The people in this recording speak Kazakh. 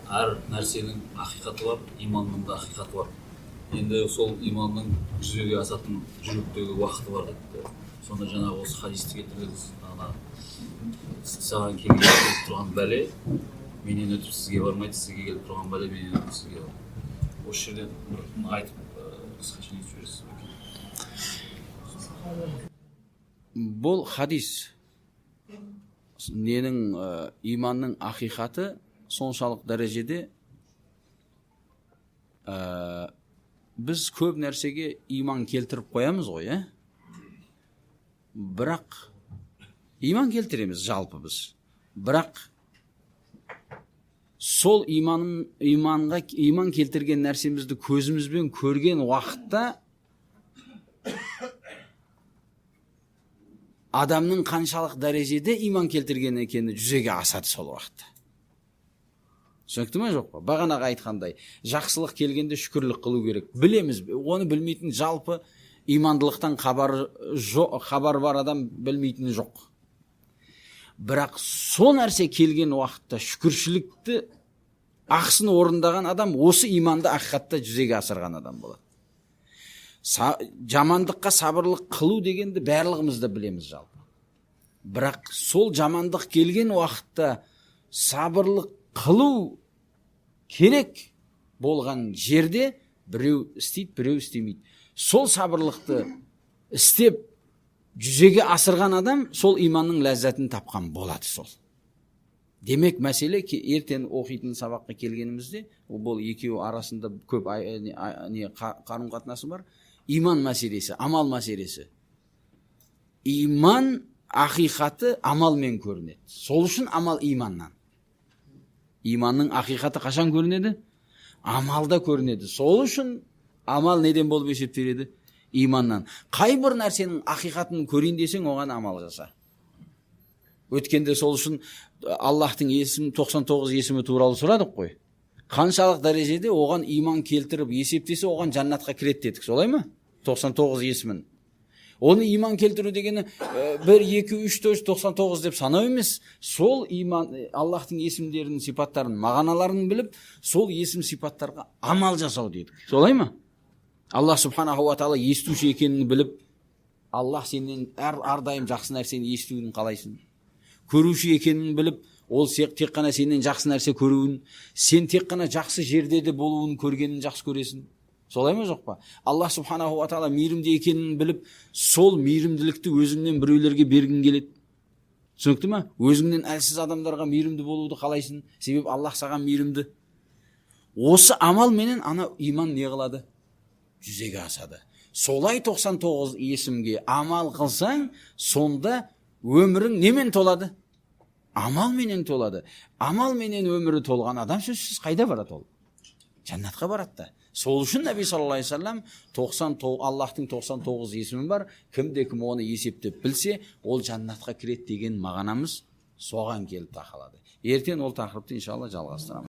әр нәрсенің ақиқаты бар, иманның да ақиқаты бар. Енді сол иманның жүзеге асатын жүректегі уақыты бар деді. Сонда жаңағы осы хадисті келтірдіңіз. Саған келіп тұрған бәле менен өтіп сізге бармайды, сізге келіп тұрған бәле менен өтіп сізге бармайды. Осы жерден бір айтып қысқаша не сөйлесіз бе? Бұл хадис ненің иманның ақиқаты соншалық дәрежеде біз көп нәрсеге иман келтіріп қоямыз ғой, бірақ иман келтіреміз жалпы біз. Бірақ сол иман келтірген нәрсемізді көзімізбен көрген уақытта адамның қаншалық дәрежеде иман келтірген екені жүзеге асады сол уақытта. Түсінікті ме жоқ па? Бағанаға айтқандай, жақсылық келгенде шүкірлік қылу керек. Білеміз, оны білмейтін жалпы имандылықтан хабар бар адам білмейтін жоқ. Бірақ сол нәрсе келген уақытта шүкіршілікті ақысын орындаған адам осы иманды ақиқатта жүзеге асырған адам болады. Жамандыққа сабырлық қылу дегенді барлығымыз да білеміз жалпы. Бірақ сол жамандық келген уақытта сабырлық қылу керек болған жерде біреу істейді, біреу істемейді. Сол сабырлықты істеп жүзеге асырған адам сол иманның ләззатын тапқан болады сол. Демек мәселе ертең оқитын сабаққа келгенімізде бұл екеуі арасында көп қарым қатынасы бар. Иман мәселесі, амал мәселесі. Иман ақиқаты амалмен көрінеді. Сол үшін амал иманнан. Иманның ақиқаты қашан көрінеді? Амалда көрінеді. Сол үшін амал неден болып есептеледі? Иманнан. Қай бір нәрсенің ақиқатын көрейін десең, оған амал жаса. Өткенде сол үшін Аллахтың 99 есімі туралы сұрадық қой. Қаншалық дәрежеде оған иман келтіріп есептесе, оған жаннатқа кіреді дедік, солай ма? 99 есімін. Оны иман келтіру дегені 1, 2, 3, 4, 99 деп санау емес. Сол иман, Аллахтың есімдерінің сипаттарын, мағыналарын біліп, сол есім сипаттарға амал жасау дедік. Солай ма? Аллах субханаху ва тағала естуші екенін біліп, Аллах сенен әрдайым жақсы нәрсені естуін қалайсың. Көруші екенін біліп, ол тек қана сенен жақсы нәрсе көруін, сен тек қана жақсы жерде де болуын көргенін жақсы көресің. Солай ма жоқ па? Аллах субханаху ва тағала мейірімді екенін біліп, сол мейірімділікті өзіңнен біреулерге бергің келеді. Түсінікті ме? Өзіңнен әлсіз адамдарға мейірімді болуды қалайсың, себебі Аллах саған мейірімді. Осы амал менен ана иман не қылады? Жүзеге асады. Солай 99 есімге амал қылсаң, сонда өмірің немен толады? Амал менен толады. Амал менен өмірі толған адам сөзсіз қайда барады ол? Жаннатқа барады да. Сол үшін Наби саллаллаху алейхи вассалам Аллахтың 99 есімі бар. Кім оны есептеп білсе, ол жаннатқа кіреді деген мағынамыз соған келіп тақалады. Ертең ол тақырыпты иншалла жалғастырамыз.